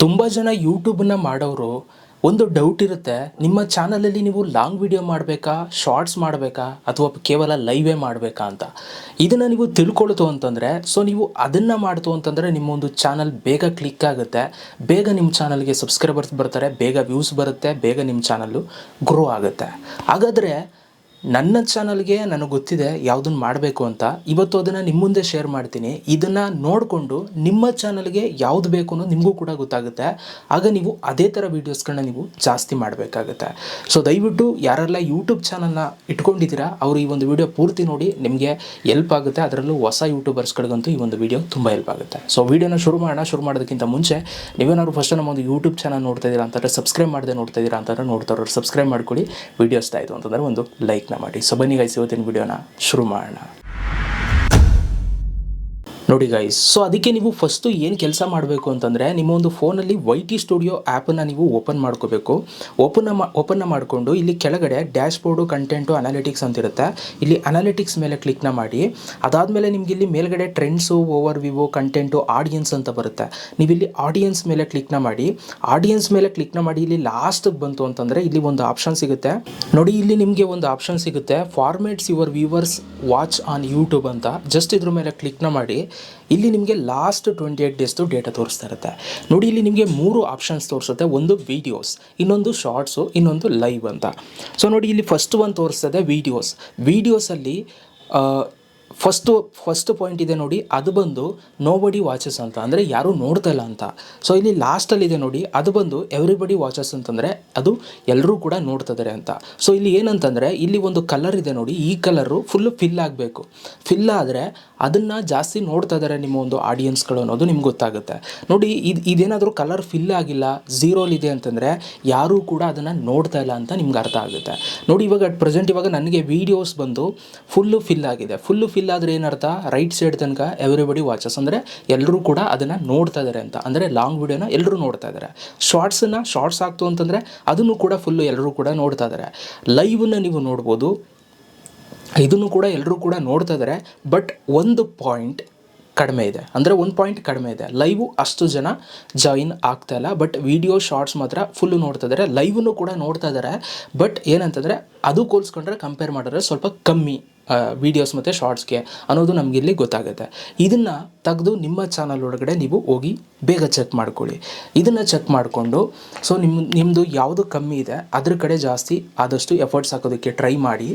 ತುಂಬ ಜನ ಯೂಟ್ಯೂಬನ್ನ ಮಾಡೋರು ಒಂದು ಡೌಟ್ ಇರುತ್ತೆ, ನಿಮ್ಮ ಚಾನಲಲ್ಲಿ ನೀವು ಲಾಂಗ್ ವಿಡಿಯೋ ಮಾಡಬೇಕಾ, ಶಾರ್ಟ್ಸ್ ಮಾಡಬೇಕಾ, ಅಥವಾ ಕೇವಲ ಲೈವೇ ಮಾಡಬೇಕಾ ಅಂತ. ಇದನ್ನು ನೀವು ತಿಳ್ಕೊಳ್ತು ಅಂತಂದರೆ, ಸೊ ನೀವು ಅದನ್ನು ಮಾಡ್ತು ಅಂತಂದರೆ ನಿಮ್ಮ ಒಂದು ಚಾನಲ್ ಬೇಗ ಕ್ಲಿಕ್ ಆಗುತ್ತೆ, ಬೇಗ ನಿಮ್ಮ ಚಾನಲ್ಗೆ ಸಬ್ಸ್ಕ್ರೈಬರ್ಸ್ ಬರ್ತಾರೆ, ಬೇಗ ವ್ಯೂಸ್ ಬರುತ್ತೆ, ಬೇಗ ನಿಮ್ಮ ಚಾನಲ್ಲು ಗ್ರೋ ಆಗುತ್ತೆ. ಹಾಗಾದರೆ ನನ್ನ ಚಾನಲ್ಗೆ ನನಗೆ ಗೊತ್ತಿದೆ ಯಾವುದನ್ನು ಮಾಡಬೇಕು ಅಂತ. ಇವತ್ತು ಅದನ್ನು ನಿಮ್ಮ ಮುಂದೆ ಶೇರ್ ಮಾಡ್ತೀನಿ. ಇದನ್ನು ನೋಡಿಕೊಂಡು ನಿಮ್ಮ ಚಾನಲ್ಗೆ ಯಾವುದು ಬೇಕು ಅನ್ನೋದು ನಿಮಗೂ ಕೂಡ ಗೊತ್ತಾಗುತ್ತೆ. ಆಗ ನೀವು ಅದೇ ಥರ ವೀಡಿಯೋಸ್ಗಳನ್ನ ನೀವು ಜಾಸ್ತಿ ಮಾಡಬೇಕಾಗುತ್ತೆ. ಸೊ ದಯವಿಟ್ಟು ಯಾರೆಲ್ಲ ಯೂಟ್ಯೂಬ್ ಚಾನಲ್ನ ಇಟ್ಕೊಂಡಿದ್ದೀರಾ ಅವರು ಈ ಒಂದು ವಿಡಿಯೋ ಪೂರ್ತಿ ನೋಡಿ, ನಿಮಗೆ ಎಲ್ಪ್ ಆಗುತ್ತೆ. ಅದರಲ್ಲೂ ಹೊಸ ಯೂಟ್ಯೂಬರ್ಸ್ಗಳಿಗಂತೂ ಈ ಒಂದು ವಿಡಿಯೋ ತುಂಬ ಹೆಲ್ಪ್ ಆಗುತ್ತೆ. ಸೊ ವಿಡಿಯೋನ ಶುರು ಮಾಡೋದಕ್ಕಿಂತ ಮುಂಚೆ ನೀವೇನಾದ್ರು ಫಸ್ಟ್ ನಮ್ಮ ಒಂದು ಯೂಟ್ಯೂಬ್ ಚಾನಲ್ ನೋಡ್ತಾ ಇದ್ದೀರಾ ಅಂತಂದರೆ, ಸಬ್ಸ್ಕ್ರೈಬ್ ಮಾಡದೆ ನೋಡ್ತಾ ಇದ್ದೀರಾ ಅಂತಂದರೆ ನೋಡ್ತಾರೋರು ಸಬ್ಸ್ಕ್ರೈಬ್ ಮಾಡ್ಕೊಳ್ಳಿ. ವಿಡಿಯೋ ಇಷ್ಟ ಆಯಿತು ಅಂತಂದರೆ ಒಂದು ಲೈಕ್ ಮಾಡಿ. ಸೊ ಬನ್ನಿ ಗೈಸ್, ಇವತ್ತಿನ ವಿಡಿಯೋನ ಶುರು ಮಾಡೋಣ. ನೋಡಿ ಗೈಸ್, ಸೊ ಅದಕ್ಕೆ ನೀವು ಫಸ್ಟು ಏನು ಕೆಲಸ ಮಾಡಬೇಕು ಅಂತಂದರೆ, ನಿಮ್ಮ ಒಂದು ಫೋನಲ್ಲಿ YT ಸ್ಟುಡಿಯೋ ಆ್ಯಪನ್ನು ನೀವು ಓಪನ್ ಮಾಡ್ಕೋಬೇಕು. ಓಪನ್ನ ಮಾಡಿಕೊಂಡು ಇಲ್ಲಿ ಕೆಳಗಡೆ ಡ್ಯಾಶ್ ಬೋರ್ಡು, ಕಂಟೆಂಟು, ಅನಾಲಿಟಿಕ್ಸ್ ಅಂತಿರುತ್ತೆ. ಇಲ್ಲಿ ಅನಾಲಿಟಿಕ್ಸ್ ಮೇಲೆ ಕ್ಲಿಕ್ನ ಮಾಡಿ. ಅದಾದಮೇಲೆ ನಿಮಗೆ ಇಲ್ಲಿ ಮೇಲ್ಗಡೆ trends, over view, content, audience ಅಂತ ಬರುತ್ತೆ. ನೀವು ಇಲ್ಲಿ ಆಡಿಯನ್ಸ್ ಮೇಲೆ ಕ್ಲಿಕ್ನ ಮಾಡಿ. ಆಡಿಯನ್ಸ್ ಮೇಲೆ ಕ್ಲಿಕ್ನ ಮಾಡಿ ಇಲ್ಲಿ ಲಾಸ್ಟಿಗೆ ಬಂತು ಅಂತಂದರೆ ಇಲ್ಲಿ ಒಂದು ಆಪ್ಷನ್ ಸಿಗುತ್ತೆ ನೋಡಿ. ಇಲ್ಲಿ ನಿಮಗೆ ಒಂದು ಆಪ್ಷನ್ ಸಿಗುತ್ತೆ, formats your viewers watch on YouTube ಅಂತ. ಜಸ್ಟ್ ಇದ್ರ ಮೇಲೆ ಕ್ಲಿಕ್ನ ಮಾಡಿ. ಇಲ್ಲಿ ನಿಮಗೆ ಲಾಸ್ಟ್ 28 ಡೇಸ್ದು ಡೇಟಾ ತೋರಿಸ್ತಾ ಇರುತ್ತೆ ನೋಡಿ. ಇಲ್ಲಿ ನಿಮಗೆ 3 ಆಪ್ಷನ್ಸ್ ತೋರಿಸುತ್ತೆ, ಒಂದು ವೀಡಿಯೋಸ್, ಇನ್ನೊಂದು ಶಾರ್ಟ್ಸು, ಇನ್ನೊಂದು ಲೈವ್ ಅಂತ. ಸೊ ನೋಡಿ, ಇಲ್ಲಿ ಫಸ್ಟ್ ಒಂದು ತೋರಿಸ್ತದೆ ವೀಡಿಯೋಸಲ್ಲಿ ಫಸ್ಟ್ ಪಾಯಿಂಟ್ ಇದೆ ನೋಡಿ, ಅದು ಬಂದು ನೋಬಡಿ ವಾಚಸ್ ಅಂತ, ಅಂದರೆ ಯಾರೂ ನೋಡ್ತಾ ಇಲ್ಲ ಅಂತ. ಸೊ ಇಲ್ಲಿ ಲಾಸ್ಟಲ್ಲಿದೆ ನೋಡಿ, ಅದು ಬಂದು ಎವ್ರಿಬಡಿ ವಾಚಸ್ ಅಂತಂದರೆ ಅದು ಎಲ್ಲರೂ ಕೂಡ ನೋಡ್ತಿದ್ದಾರೆ ಅಂತ. ಸೊ ಇಲ್ಲಿ ಏನಂತಂದರೆ, ಇಲ್ಲಿ ಒಂದು ಕಲರ್ ಇದೆ ನೋಡಿ, ಈ ಕಲರು ಫುಲ್ಲು ಫಿಲ್ ಆಗಬೇಕು. ಫಿಲ್ ಆದರೆ ಅದನ್ನು ಜಾಸ್ತಿ ನೋಡ್ತಾ ಇದ್ದಾರೆ ನಿಮ್ಮ ಒಂದು ಆಡಿಯನ್ಸ್ಗಳು ಅನ್ನೋದು ನಿಮ್ಗೆ ಗೊತ್ತಾಗುತ್ತೆ ನೋಡಿ. ಇದೇನಾದರೂ ಕಲರ್ ಫಿಲ್ ಆಗಿಲ್ಲ, ಝೀರೋಲಿದೆ ಅಂತಂದರೆ ಯಾರೂ ಕೂಡ ಅದನ್ನು ನೋಡ್ತಾ ಇಲ್ಲ ಅಂತ ನಿಮ್ಗೆ ಅರ್ಥ ಆಗುತ್ತೆ ನೋಡಿ. ಇವಾಗ ಅಟ್ ಪ್ರೆಸೆಂಟ್ ಇವಾಗ ನನಗೆ ವೀಡಿಯೋಸ್ ಬಂದು ಫುಲ್ಲು ಫಿಲ್ ಆಗಿದೆ. ಫುಲ್ಲು ಫಿಲ್ ಆದರೆ ಏನರ್ಥ, ರೈಟ್ ಸೈಡ್ ತನಕ ಎವ್ರಿಬಡಿ ವಾಚಸ್ ಅಂದರೆ ಎಲ್ಲರೂ ಕೂಡ ಅದನ್ನು ನೋಡ್ತಾ ಇದ್ದಾರೆ ಅಂತ, ಅಂದರೆ ಲಾಂಗ್ ವಿಡಿಯೋನ ಎಲ್ಲರೂ ನೋಡ್ತಾ ಇದ್ದಾರೆ. ಶಾರ್ಟ್ಸ್ ಆಗ್ತು ಅಂತಂದರೆ ಅದನ್ನು ಕೂಡ ಫುಲ್ಲು ಎಲ್ಲರೂ ಕೂಡ ನೋಡ್ತಾ ಇದ್ದಾರೆ. ಲೈವನ್ನು ನೀವು ನೋಡ್ಬೋದು, ಇದನ್ನು ಕೂಡ ಎಲ್ಲರೂ ಕೂಡ ನೋಡ್ತಾ ಇದ್ದಾರೆ. ಬಟ್ ಒಂದು ಪಾಯಿಂಟ್ ಕಡಿಮೆ ಇದೆ, ಅಂದರೆ ಒಂದು ಪಾಯಿಂಟ್ ಕಡಿಮೆ ಇದೆ. ಲೈವು ಅಷ್ಟು ಜನ ಜಾಯಿನ್ ಆಗ್ತಾ ಇಲ್ಲ, ಬಟ್ ವಿಡಿಯೋ ಶಾರ್ಟ್ಸ್ ಮಾತ್ರ ಫುಲ್ಲು ನೋಡ್ತಾ ಇದ್ದಾರೆ. ಲೈವನ್ನು ಕೂಡ ನೋಡ್ತಾ ಇದ್ದಾರೆ, ಬಟ್ ಏನಂತಂದರೆ ಅದು ಹೋಲಿಸ್ಕೊಂಡ್ರೆ ಕಂಪೇರ್ ಮಾಡಿದ್ರೆ ಸ್ವಲ್ಪ ಕಮ್ಮಿ ವೀಡಿಯೋಸ್ ಮತ್ತು ಶಾರ್ಟ್ಸ್ಗೆ ಅನ್ನೋದು ನಮಗಿಲ್ಲಿ ಗೊತ್ತಾಗುತ್ತೆ. ಇದನ್ನು ತೆಗೆದು ನಿಮ್ಮ ಚಾನಲ್ ಒಳಗಡೆ ನೀವು ಹೋಗಿ ಬೇಗ ಚೆಕ್ ಮಾಡ್ಕೊಳ್ಳಿ. ಇದನ್ನು ಚೆಕ್ ಮಾಡಿಕೊಂಡು ಸೊ ನಿಮ್ಮದು ಯಾವುದು ಕಮ್ಮಿ ಇದೆ ಅದ್ರ ಕಡೆ ಜಾಸ್ತಿ ಆದಷ್ಟು ಎಫರ್ಟ್ಸ್ ಹಾಕೋದಕ್ಕೆ ಟ್ರೈ ಮಾಡಿ.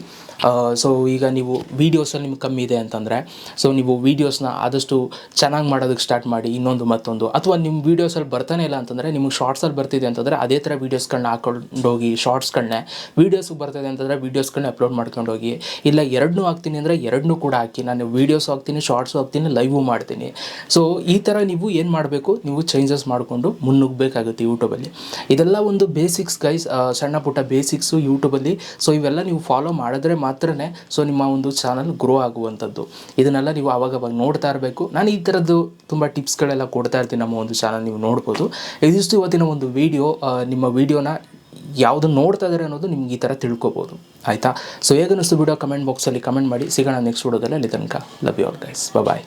ಸೊ ಈಗ ನೀವು ವೀಡಿಯೋಸಲ್ಲಿ ನಿಮ್ಗೆ ಕಮ್ಮಿ ಇದೆ ಅಂತಂದರೆ, ಸೊ ನೀವು ವೀಡಿಯೋಸ್ನ ಆದಷ್ಟು ಚೆನ್ನಾಗಿ ಮಾಡೋದಕ್ಕೆ ಸ್ಟಾರ್ಟ್ ಮಾಡಿ. ಇನ್ನೊಂದು ಮತ್ತೊಂದು, ಅಥವಾ ನಿಮ್ಮ ವೀಡಿಯೋಸಲ್ಲಿ ಬರ್ತಾನೆ ಇಲ್ಲ ಅಂತಂದರೆ, ನಿಮಗೆ ಶಾರ್ಟ್ಸಲ್ಲಿ ಬರ್ತಿದೆ ಅಂತಂದರೆ ಅದೇ ಥರ ವೀಡಿಯೋಸ್ಗಳನ್ನ ಹಾಕೊಂಡೋಗಿ, ಶಾರ್ಟ್ಸ್ಗಳನ್ನೇ ವೀಡಿಯೋಸ್ಗೆ ಬರ್ತಾಯಿದೆ ಅಂತಂದರೆ ವೀಡಿಯೋಸ್ಗಳನ್ನ ಅಪ್ಲೋಡ್ ಮಾಡ್ಕೊಂಡು ಹೋಗಿ. ಇಲ್ಲ ಎರಡನ್ನೂ ಹಾಕ್ತೀನಿ ಅಂದರೆ ಎರಡನ್ನೂ ಕೂಡ ಹಾಕಿ. ನಾನು ವೀಡಿಯೋಸು ಹಾಕ್ತೀನಿ, ಶಾರ್ಟ್ಸು ಹಾಕ್ತೀನಿ, ಲೈವು ಮಾಡ್ತೀನಿ. ಸೊ ಈ ಥರ ನೀವು ಏನು ಮಾಡಬೇಕು, ನೀವು ಚೇಂಜಸ್ ಮಾಡಿಕೊಂಡು ಮುನ್ನುಗ್ಗಬೇಕಾಗುತ್ತೆ ಯೂಟ್ಯೂಬಲ್ಲಿ. ಇದೆಲ್ಲ ಒಂದು ಬೇಸಿಕ್ಸ್ ಗೈಸ್, ಸಣ್ಣ ಪುಟ್ಟ ಬೇಸಿಕ್ಸು ಯೂಟ್ಯೂಬಲ್ಲಿ. ಸೊ ಇವೆಲ್ಲ ನೀವು ಫಾಲೋ ಮಾಡಿದ್ರೆ ಮಾತ್ರನೇ ಸೊ ನಿಮ್ಮ ಒಂದು ಚಾನಲ್ ಗ್ರೋ ಆಗುವಂಥದ್ದು. ಇದನ್ನೆಲ್ಲ ನೀವು ಆವಾಗವಾಗ ನೋಡ್ತಾ ಇರಬೇಕು. ನಾನು ಈ ಥರದ್ದು ತುಂಬ ಟಿಪ್ಸ್ಗಳೆಲ್ಲ ಕೊಡ್ತಾ ಇರ್ತೀನಿ ನಮ್ಮ ಒಂದು ಚಾನಲ್, ನೀವು ನೋಡ್ಬೋದು. ಇದಿಷ್ಟು ಇವತ್ತಿನ ಒಂದು ವಿಡಿಯೋ. ನಿಮ್ಮ ವಿಡಿಯೋನ ಯಾವುದು ನೋಡ್ತಾ ಇದ್ದಾರೆ ಅನ್ನೋದು ನಿಮ್ಗೆ ಈ ಥರ ತಿಳ್ಕೊಬೋದು, ಆಯಿತಾ? ಸೊ ಹೇಗನ್ನಿಸ್ತು ವಿಡಿಯೋ ಕಮೆಂಟ್ ಬಾಕ್ಸಲ್ಲಿ ಕಮೆಂಟ್ ಮಾಡಿ. ಸಿಗೋಣ ನೆಕ್ಸ್ಟ್ ವಿಡಿಯೋದಲ್ಲಿ. ಅಲ್ಲಿ ತನಕ love you all guys, bye.